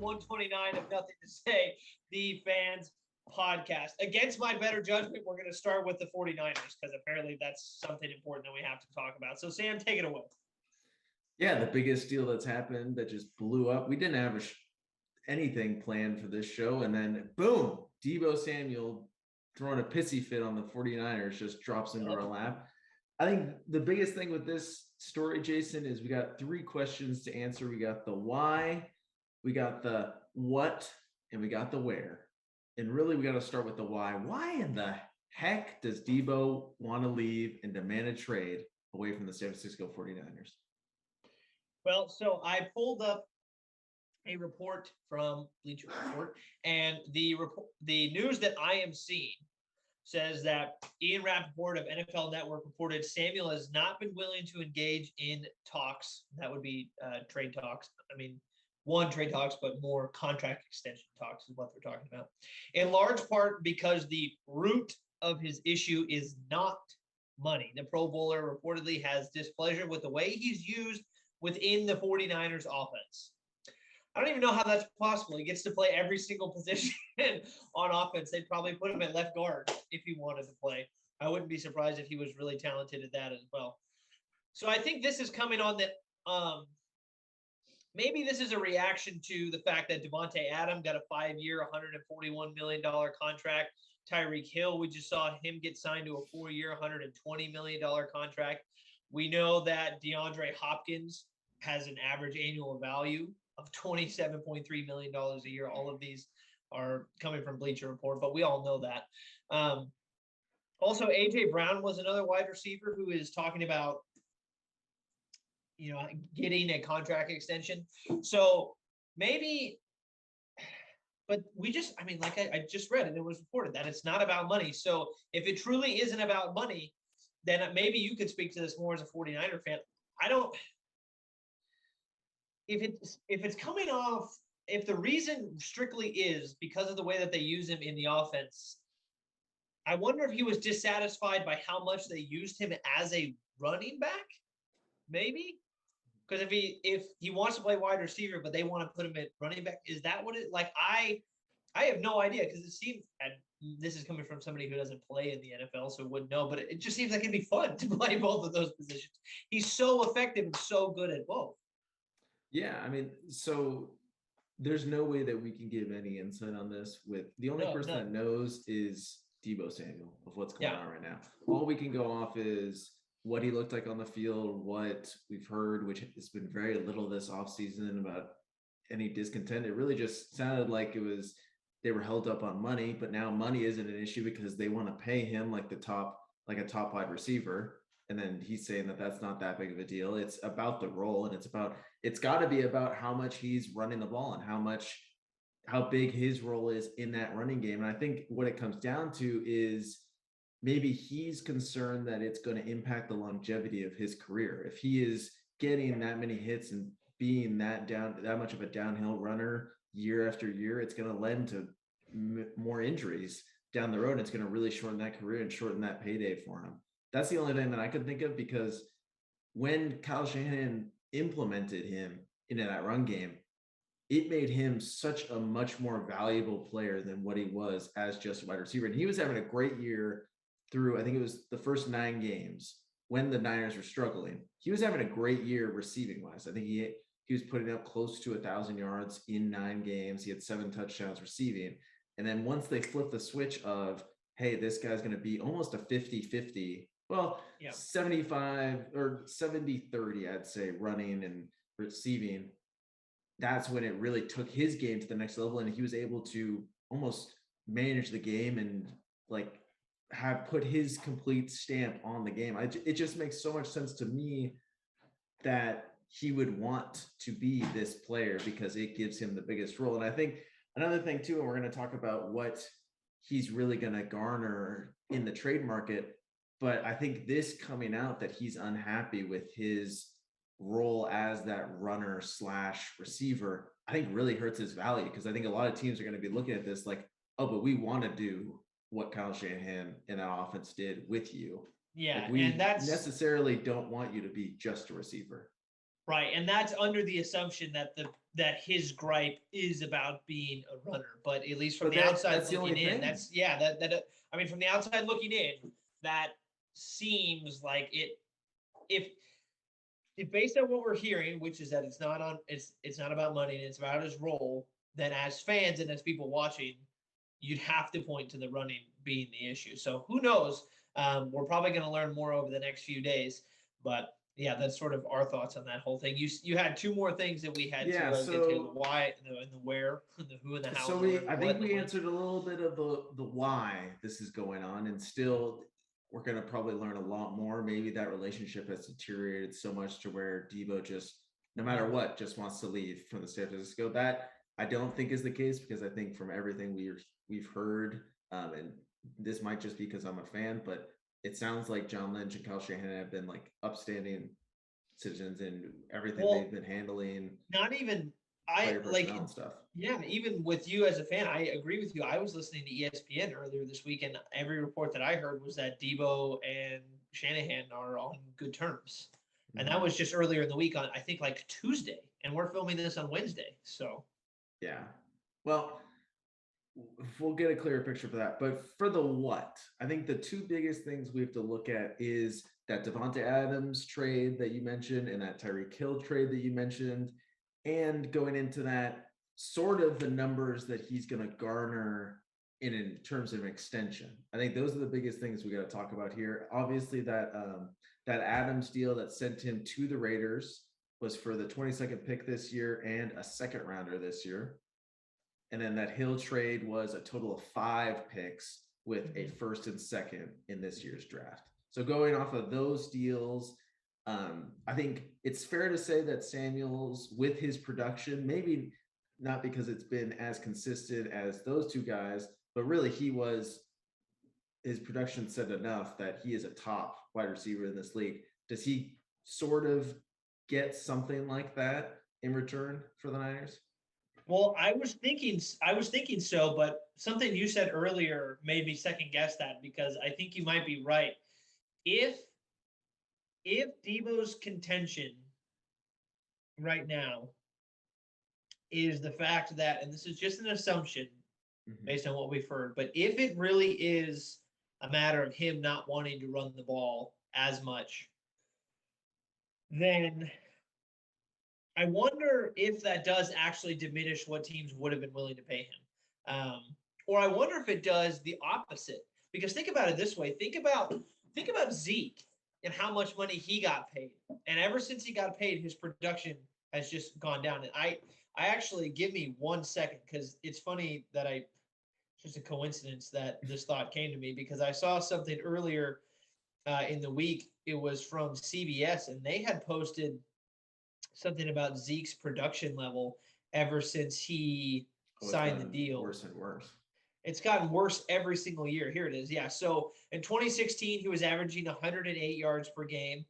EP.129 of Nothing to Say, the fans podcast. Against my better judgment, we're going to start with the 49ers because apparently that's something important that we have to talk about. So, Sam, take it away. Yeah, the biggest deal that's happened that just blew up. We didn't have anything planned for this show. And then, boom, Deebo Samuel throwing a pissy fit on the 49ers just drops into our lap. I think the biggest thing with this story, Jason, is we got 3 questions to answer. We got the why, we got the what, and we got the where. And really, we got to start with the why. Why in the heck does Deebo want to leave and demand a trade away from the San Francisco 49ers? Well, so I pulled up a report from Bleacher Report, and the news that I am seeing says that Ian Rappaport of NFL Network reported Samuel has not been willing to engage in talks. That would be trade talks. I mean, one trade talks, but more contract extension talks is what they're talking about. In large part because the root of his issue is not money. The Pro Bowler reportedly has displeasure with the way he's used within the 49ers offense. I don't even know how that's possible. He gets to play every single position on offense. They'd probably put him at left guard if he wanted to play. I wouldn't be surprised if he was really talented at that as well. So I think this is coming on that maybe this is a reaction to the fact that Devontae Adams got a 5-year, $141 million contract. Tyreek Hill, we just saw him get signed to a 4-year, $120 million contract. We know that DeAndre Hopkins has an average annual value of $27.3 million a year. All of these are coming from Bleacher Report, but we all know that. Also, A.J. Brown was another wide receiver who is talking about, getting a contract extension. So maybe, but like I just read and it was reported that it's not about money. So if it truly isn't about money, then maybe you could speak to this more as a 49er fan. If it's coming off, if the reason strictly is because of the way that they use him in the offense, I wonder if he was dissatisfied by how much they used him as a running back, maybe. Because if he wants to play wide receiver, but they want to put him at running back, is that what it like? I have no idea because it seems, and this is coming from somebody who doesn't play in the NFL, so wouldn't know, but it just seems like it'd be fun to play both of those positions. He's so effective and so good at both. Yeah, I mean, so there's no way that we can give any insight on this. With the only person that knows is Deebo Samuel of what's going on right now. All we can go off is what he looked like on the field, what we've heard, which has been very little this offseason about any discontent. It really just sounded like they were held up on money, but now money isn't an issue because they want to pay him like a top wide receiver. And then he's saying that that's not that big of a deal. It's about the role, and it's got to be about how much he's running the ball and how big his role is in that running game. And I think what it comes down to is maybe he's concerned that it's going to impact the longevity of his career. If he is getting that many hits and being that much of a downhill runner year after year, it's going to lend to more injuries down the road. And it's going to really shorten that career and shorten that payday for him. That's the only thing that I could think of, because when Kyle Shanahan implemented him into that run game, it made him such a much more valuable player than what he was as just a wide receiver. And he was having a great year through, I think it was the first 9 games when the Niners were struggling. He was having a great year receiving wise. I think he was putting up close to 1,000 yards in 9 games. He had 7 touchdowns receiving. And then once they flipped the switch of, hey, this guy's going to be almost a 50-50, 75 or 70-30, I'd say, running and receiving. That's when it really took his game to the next level. And he was able to almost manage the game and have put his complete stamp on the game. It just makes so much sense to me that he would want to be this player because it gives him the biggest role. And I think another thing too, and we're going to talk about what he's really going to garner in the trade market, but I think this coming out that he's unhappy with his role as that runner / receiver, I think really hurts his value, because I think a lot of teams are going to be looking at this like, oh, but we want to do what Kyle Shanahan and that offense did with you. Yeah. We necessarily don't want you to be just a receiver. Right, and that's under the assumption that his gripe is about being a runner, but at least from But the outside that's the looking only in, thing. that's yeah, that I mean, from the outside looking in, that seems like it. If based on what we're hearing, which is that it's not about money and it's about his role, then as fans and as people watching, you'd have to point to the running being the issue. So who knows? We're probably going to learn more over the next few days, but yeah, that's sort of our thoughts on that whole thing. You had two more things that we had Yeah, to get to: the so why, and the where, the who, and the how, so and the I what, think and the we when. answered a little bit of the why this is going on, and still we're going to probably learn a lot more. Maybe that relationship has deteriorated so much to where Deebo just, no matter what, just wants to leave from the San Francisco. That I don't think is the case, because I think from everything we've heard, and this might just be because I'm a fan, but it sounds like John Lynch and Kyle Shanahan have been like upstanding citizens in everything Well, they've been handling, not even I player like. personnel and stuff. Yeah, even with you as a fan, I agree with you. I was listening to ESPN earlier this week, and every report that I heard was that Deebo and Shanahan are on good terms. And that Mhm. was just earlier in the week on, I think, like Tuesday. And we're filming this on Wednesday. So, Yeah. Well, we'll get a clearer picture for that. But for the what, I think the two biggest things we have to look at is that Devonta Adams trade that you mentioned and that Tyreek Hill trade that you mentioned, and going into that, sort of the numbers that he's going to garner in terms of extension. I think those are the biggest things we got to talk about here. Obviously, that Adams deal that sent him to the Raiders was for the 22nd pick this year and a second rounder this year. And then that Hill trade was a total of 5 picks with a first and second in this year's draft. So going off of those deals, I think it's fair to say that Samuels, with his production, maybe not because it's been as consistent as those two guys, but really his production said enough that he is a top wide receiver in this league. Does he sort of get something like that in return for the Niners? well, I was thinking so, but something you said earlier made me second guess that, because I think you might be right. If if Debo's contention right now is the fact that, and this is just an assumption Mhm. based on what we've heard, but if it really is a matter of him not wanting to run the ball as much, then I wonder if that does actually diminish what teams would have been willing to pay him. Or I wonder if it does the opposite. Because think about it this way: think about Zeke and how much money he got paid, and ever since he got paid, his production has just gone down. And I actually, give me 1 second, because it's funny that it's just a coincidence that this thought came to me, because I saw something earlier in the week. It was from CBS, and they had posted something about Zeke's production level ever since he Oh, it's signed the gotten deal. worse and worse. It's gotten worse every single year. Here it is. Yeah. So in 2016, he was averaging 108 yards per game.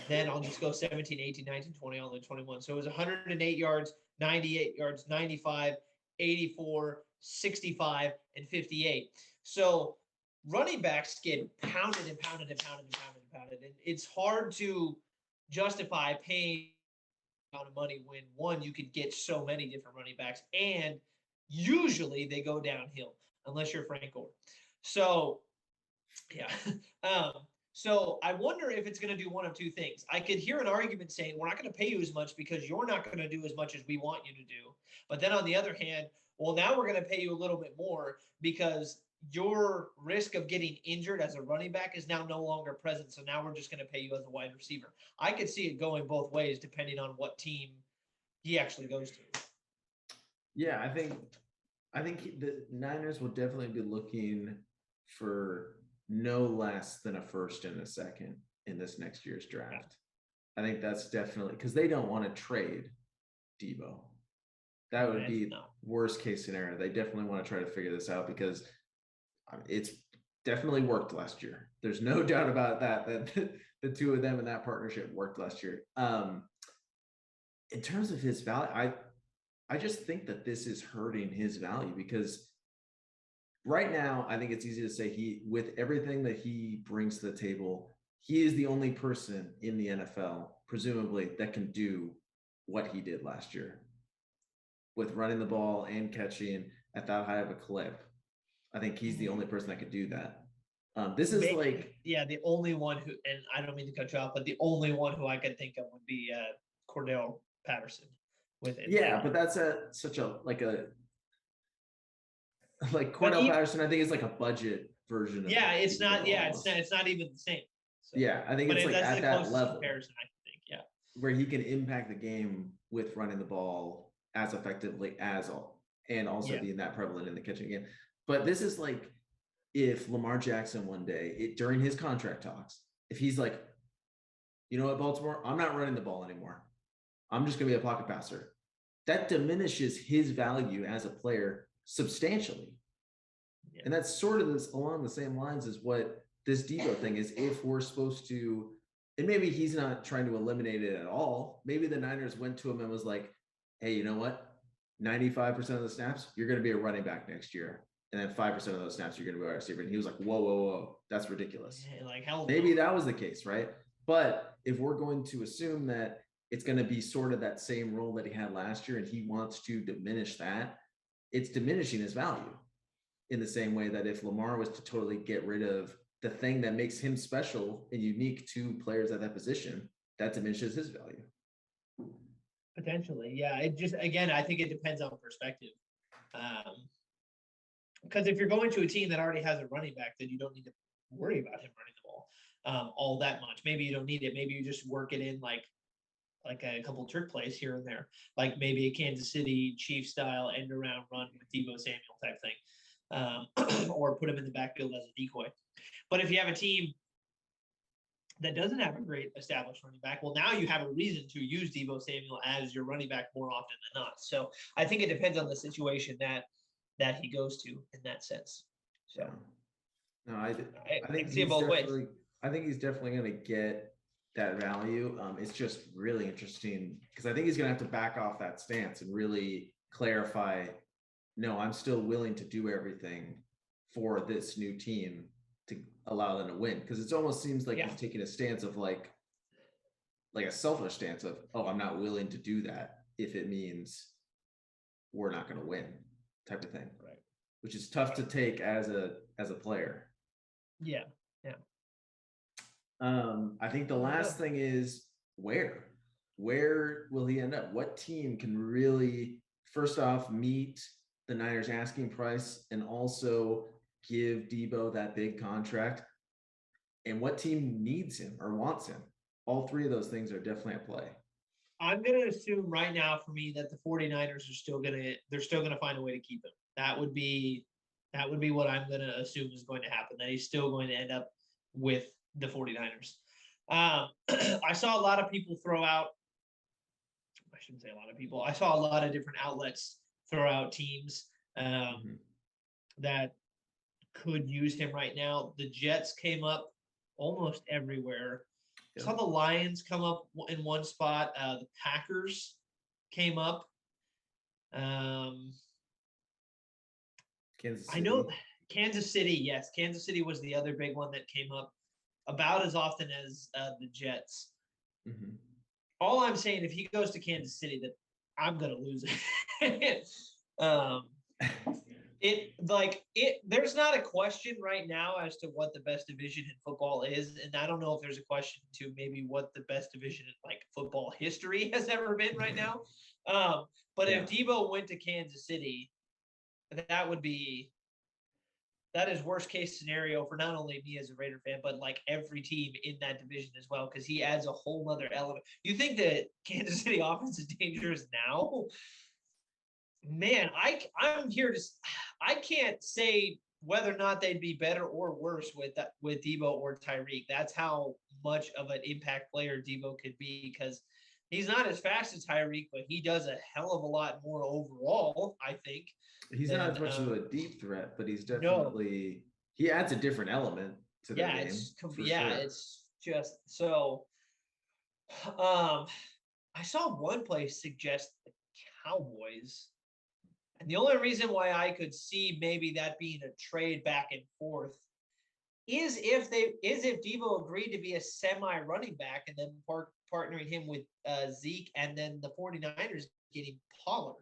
Then I'll just go 17, 18, 19, 20, all the way 21. So it was 108 yards, 98 yards, 95, 84, 65, and 58. So running backs get pounded and pounded and pounded and pounded and pounded. And it's hard to justify paying amount of money when, one, you could get so many different running backs, and usually they go downhill unless you're Frank Gore. So yeah. um, so I wonder if it's going to do one of two things. I could hear an argument saying we're not going to pay you as much because you're not going to do as much as we want you to do. But then on the other hand, well, now we're going to pay you a little bit more because your risk of getting injured as a running back is now no longer present. So now we're just going to pay you as a wide receiver. I could see it going both ways depending on what team he actually goes to. Yeah, I think the Niners will definitely be looking for no less than a first and a second in this next year's draft. I think that's definitely because they don't want to trade Deebo. That would be worst case scenario. They definitely want to try to figure this out because it's definitely worked last year. There's no doubt about that, that the two of them in that partnership worked last year. In terms of his value, I just think that this is hurting his value because right now, I think it's easy to say with everything that he brings to the table, he is the only person in the NFL, presumably, that can do what he did last year with running the ball and catching at that high of a clip. I think he's the only person that could do that. This is like, yeah, the only one who, and I don't mean to cut you off, but the only one who I could think of would be Cordell Patterson with it. Yeah, but that's such a like Cordell Patterson. I think is like a budget version of it's not. Yeah, it's not even the same. So. Yeah, I think it's like at that level comparison. I think, yeah, where he can impact the game with running the ball as effectively as all, and also being that prevalent in the catching game. But this is like if Lamar Jackson one day during his contract talks, if he's like, you know what, Baltimore, I'm not running the ball anymore. I'm just gonna be a pocket passer. That diminishes his value as a player substantially. Yeah. And that's sort of along the same lines as what this Deebo thing is. If we're supposed to, and maybe he's not trying to eliminate it at all. Maybe the Niners went to him and was like, hey, you know what? 95% of the snaps, you're going to be a running back next year. And then 5% of those snaps, you're going to be a receiver. And he was like, whoa, that's ridiculous. Yeah, like hell. Maybe that was the case, right? But if we're going to assume that it's going to be sort of that same role that he had last year and he wants to diminish that, it's diminishing his value in the same way that if Lamar was to totally get rid of the thing that makes him special and unique to players at that position, that diminishes his value. Potentially, yeah. It just, again, I think it depends on perspective. Because if you're going to a team that already has a running back, then you don't need to worry about him running the ball all that much. Maybe you don't need it. Maybe you just work it in like a couple trick plays here and there, like maybe a Kansas City Chiefs style end around run with Deebo Samuel type thing, or put him in the backfield as a decoy. But if you have a team that doesn't have a great established running back, well, now you have a reason to use Deebo Samuel as your running back more often than not. So I think it depends on the situation that he goes to in that sense. So no, I think see both ways. I think he's definitely going to get that value. It's just really interesting because I think he's going to have to back off that stance and really clarify, no, I'm still willing to do everything for this new team to allow them to win. Because it almost seems like he's taking a stance of like a selfish stance of, oh, I'm not willing to do that if it means we're not going to win type of thing. Right. Which is tough to take as a player. Yeah. I think the last thing is where will he end up? What team can really, first off, meet the Niners asking price and also give Deebo that big contract? And what team needs him or wants him? All three of those things are definitely at play. I'm going to assume right now for me that the 49ers are still going to find a way to keep him. That would be what I'm going to assume is going to happen, that he's still going to end up with the 49ers. I saw a lot of people throw out, I shouldn't say a lot of people, I saw a lot of different outlets throw out teams that could use him right now. The Jets came up almost everywhere. I saw the Lions come up in one spot. The Packers came up. Kansas City. I know Kansas City, yes. Kansas City was the other big one that came up about as often as the Jets. Mm-hmm. All I'm saying, if he goes to Kansas City, that I'm going to lose it. There's not a question right now as to what the best division in football is. And I don't know if there's a question to maybe what the best division in like football history has ever been right now. But if Deebo went to Kansas City, that is worst case scenario for not only me as a Raider fan, but like every team in that division as well, because he adds a whole nother element. You think that Kansas City offense is dangerous now? Man, I'm here to – I can't say whether or not they'd be better or worse with Deebo or Tyreek. That's how much of an impact player Deebo could be, because he's not as fast as Tyreek, but he does a hell of a lot more overall, I think. He's not as much of a deep threat, but he's definitely he adds a different element to the game. It's just so. I saw one place suggest the Cowboys, and the only reason why I could see maybe that being a trade back and forth is if Deebo agreed to be a semi running back and then partnering him with Zeke, and then the 49ers getting Pollard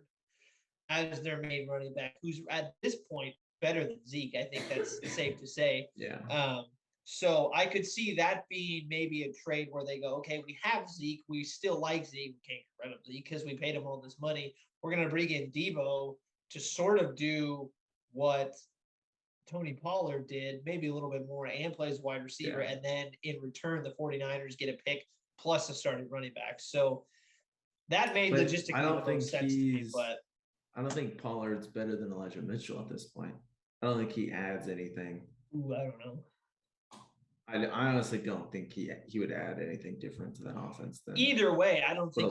as their main running back, who's at this point better than Zeke. I think that's safe to say. Yeah. So I could see that being maybe a trade where they go, okay, we have Zeke, we still like Zeke, we can't get rid of Zeke because we paid him all this money. We're going to bring in Deebo to sort of do what Tony Pollard did, maybe a little bit more, and plays wide receiver. Yeah. And then in return, the 49ers get a pick plus a starting running back. So that made logistically the most sense to me. But I don't think Pollard's better than Elijah Mitchell at this point. I don't think he adds anything. Ooh, I don't know. I honestly don't think he would add anything different to that offense. Than either way, I don't think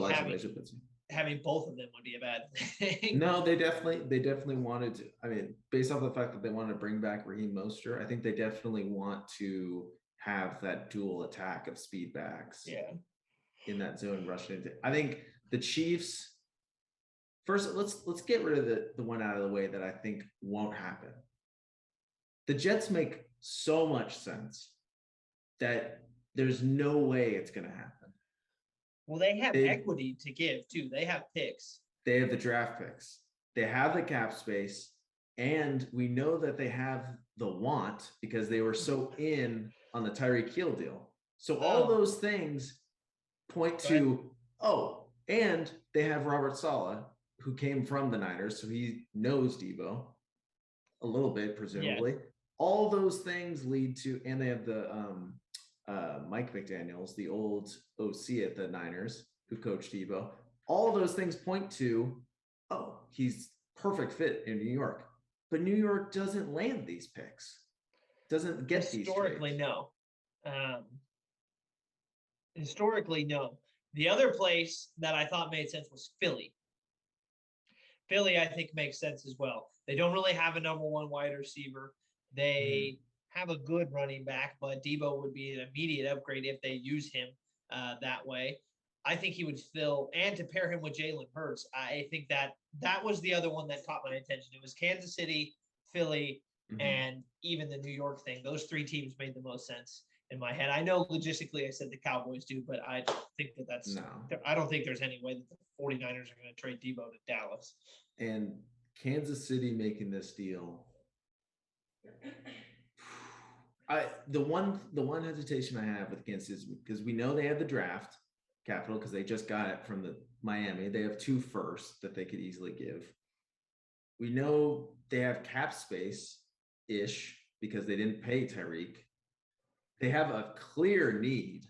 having both of them would be a bad thing. No, they definitely wanted to. I mean, based off the fact that they wanted to bring back Raheem Mostert, I think they definitely want to have that dual attack of speed backs. Yeah. In that zone rushing. I think the Chiefs. First, let's get rid of the one out of the way that I think won't happen. The Jets make so much sense that there's no way it's going to happen. Well, they have equity to give too. They have picks. They have the draft picks. They have the cap space, and we know that they have the want because they were so in on the Tyreek Hill deal. So all those things point to and they have Robert Saleh, who came from the Niners, so he knows Deebo a little bit, presumably. Yeah. All those things lead to, and they have the Mike McDaniels, the old OC at the Niners, who coached Deebo. All those things point to, he's perfect fit in New York. But New York doesn't land these picks. Doesn't get these historically, no. Historically, no. The other place that I thought made sense was Philly. Philly, I think, makes sense as well. They don't really have a number one wide receiver. They have a good running back, but Deebo would be an immediate upgrade if they use him that way. I think he would fill, and to pair him with Jalen Hurts, I think that was the other one that caught my attention. It was Kansas City, Philly, and even the New York thing. Those three teams made the most sense in my head. I know logistically I said the Cowboys do, but I think that's no. I don't think there's any way that the 49ers are going to trade Deebo to Dallas. And Kansas City making this deal, the one hesitation I have with Kansas is because we know they have the draft capital because they just got it from the Miami. They have 2 firsts that they could easily give. We know they have cap space-ish because they didn't pay Tyreek. They have a clear need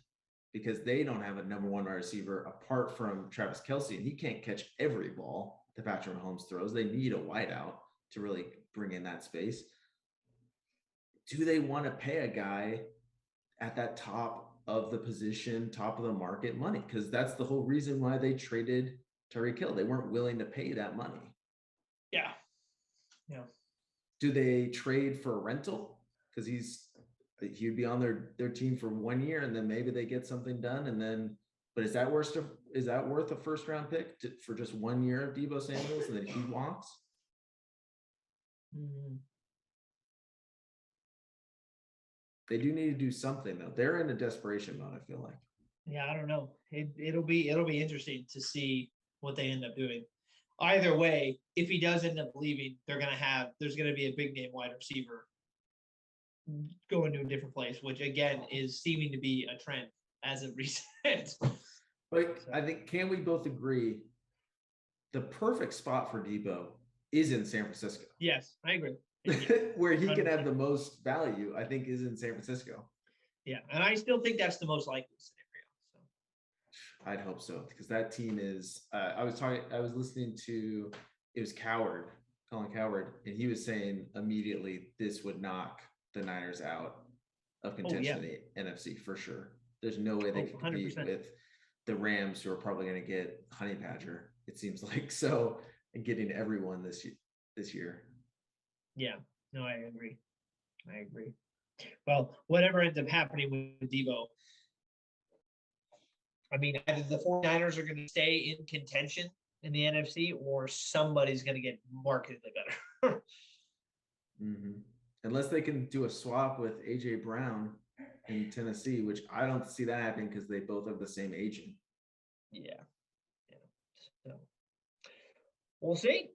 because they don't have a number one wide receiver apart from Travis Kelce, and he can't catch every ball that Patrick Mahomes throws. They need a wideout to really bring in that space. Do they want to pay a guy at that top of the position, top of the market money? Because that's the whole reason why they traded Tyreek Hill. They weren't willing to pay that money. Yeah. Do they trade for a rental? Because he'd be on their team for 1 year, and then maybe they get something done, and then. But is that worth a first round pick for just 1 year of Deebo Samuel and then he walks? Mm-hmm. They do need to do something though. They're in a desperation mode, I feel like. Yeah, I don't know. It'll be interesting to see what they end up doing. Either way, if he does end up leaving, there's gonna be a big name wide receiver going to a different place, which again is seeming to be a trend as of recent. But I think, can we both agree the perfect spot for Deebo is in San Francisco? Yes, I agree. Where he can have the most value, I think, is in San Francisco. Yeah, and I still think that's the most likely scenario. So I'd hope so, because that team is. I was listening to, it was Colin Cowherd, and he was saying immediately this would knock the Niners out of contention in the NFC for sure. There's no way they could compete with the Rams, who are probably going to get Honey Badger, it seems like, so, and getting everyone this year. Yeah, no, I agree. Well, whatever ends up happening with Deebo, I mean, either the 49ers are going to stay in contention in the NFC or somebody's going to get markedly better. unless they can do a swap with AJ Brown in Tennessee, which I don't see that happening because they both have the same agent. Yeah. So we'll see.